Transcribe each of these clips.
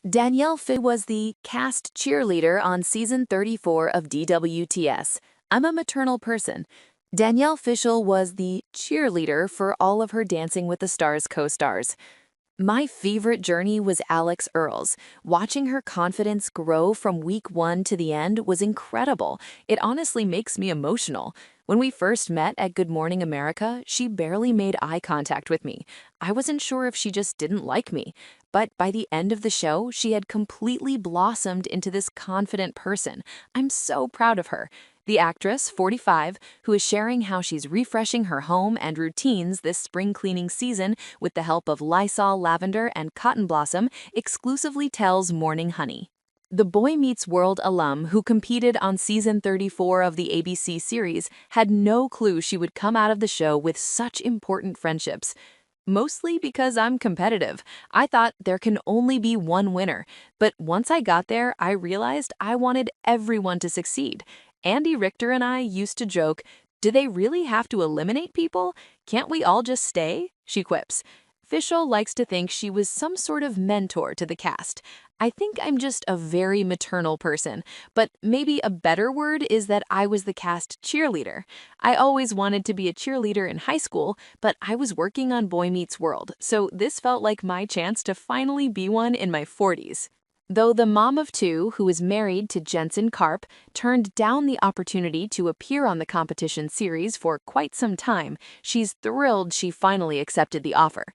Danielle Fishel was the cast cheerleader on season 34 of Dwts. I'm a maternal person. Danielle Fishel was the cheerleader for all of her Dancing with the Stars co-stars. My favorite journey was Alix Earle's. Watching her confidence grow from week 1 to the end was incredible. It honestly makes me emotional. When we first met at Good Morning America, she barely made eye contact with me. I wasn't sure if she just didn't like me. But by the end of the show, she had completely blossomed into this confident person. I'm so proud of her. The actress, 45, who is sharing how she's refreshing her home and routines this spring cleaning season with the help of Lysol, lavender, and cotton blossom, exclusively tells Morning Honey. The Boy Meets World alum who competed on season 34 of the ABC series had no clue she would come out of the show with such important friendships. Mostly because I'm competitive. I thought there can only be one winner. But once I got there, I realized I wanted everyone to succeed. Andy Richter and I used to joke, "Do they really have to eliminate people? Can't we all just stay?" She quips. Fishel likes to think she was some sort of mentor to the cast. I think I'm just a very maternal person, but maybe a better word is that I was the cast cheerleader. I always wanted to be a cheerleader in high school, but I was working on Boy Meets World, so this felt like my chance to finally be one in my 40s. Though the mom of two, who is married to Jensen Karp, turned down the opportunity to appear on the competition series for quite some time, she's thrilled she finally accepted the offer.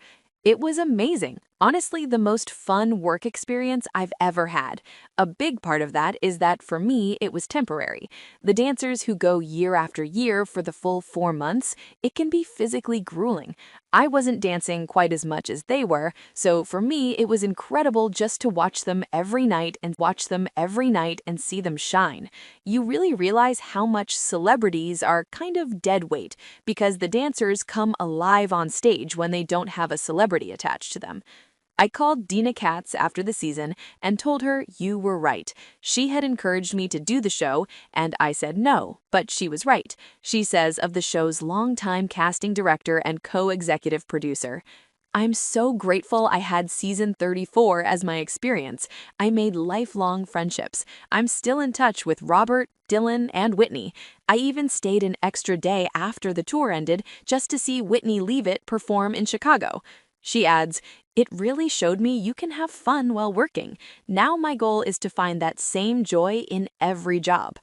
It was amazing. Honestly, the most fun work experience I've ever had. A big part of that is that for me, it was temporary. The dancers who go year after year for the full 4 months, it can be physically grueling. I wasn't dancing quite as much as they were, so for me, it was incredible just to watch them every night and see them shine. You really realize how much celebrities are kind of dead weight because the dancers come alive on stage when they don't have a celebrity attached to them. I called Dina Katz after the season and told her you were right. She had encouraged me to do the show, and I said no, but she was right. She says of the show's longtime casting director and co-executive producer. I'm so grateful I had season 34 as my experience. I made lifelong friendships. I'm still in touch with Robert, Dylan, and Whitney. I even stayed an extra day after the tour ended just to see Whitney Leave It perform in Chicago. She adds, "It really showed me you can have fun while working. Now my goal is to find that same joy in every job."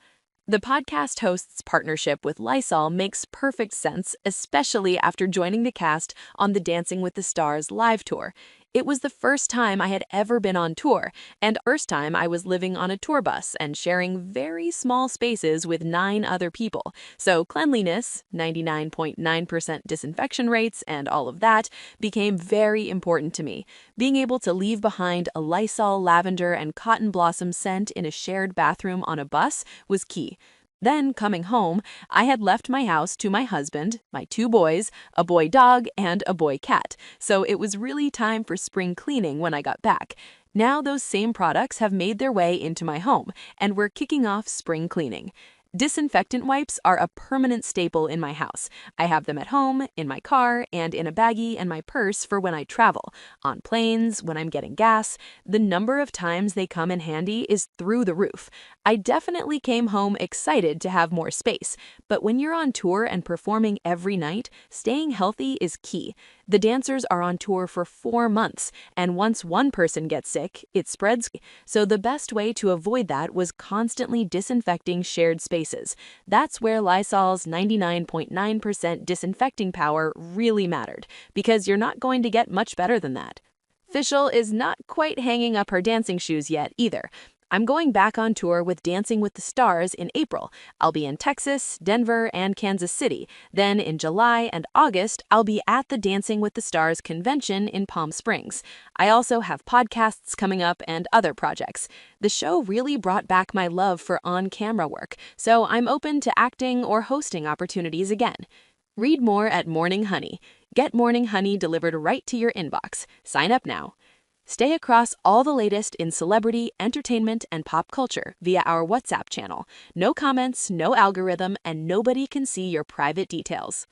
The podcast host's partnership with Lysol makes perfect sense, especially after joining the cast on the Dancing with the Stars live tour. It was the first time I had ever been on tour, and first time I was living on a tour bus and sharing very small spaces with 9 other people. So cleanliness, 99.9% disinfection rates, and all of that became very important to me. Being able to leave behind a Lysol lavender and cotton blossom scent in a shared bathroom on a bus was key. Then, coming home, I had left my house to my husband, my 2 boys, a boy dog, and a boy cat, so it was really time for spring cleaning when I got back. Now those same products have made their way into my home, and we're kicking off spring cleaning. Disinfectant wipes are a permanent staple in my house. I have them at home, in my car, and in a baggie and my purse for when I travel. On planes, when I'm getting gas, the number of times they come in handy is through the roof. I definitely came home excited to have more space, but when you're on tour and performing every night, staying healthy is key. The dancers are on tour for 4 months, and once one person gets sick, it spreads. So the best way to avoid that was constantly disinfecting shared spaces. That's where Lysol's 99.9% disinfecting power really mattered, because you're not going to get much better than that. Fishel is not quite hanging up her dancing shoes yet either. I'm going back on tour with Dancing with the Stars in April. I'll be in Texas, Denver, and Kansas City. Then in July and August, I'll be at the Dancing with the Stars convention in Palm Springs. I also have podcasts coming up and other projects. The show really brought back my love for on-camera work, so I'm open to acting or hosting opportunities again. Read more at Morning Honey. Get Morning Honey delivered right to your inbox. Sign up now. Stay across all the latest in celebrity, entertainment, and pop culture via our WhatsApp channel. No comments, no algorithm, and nobody can see your private details.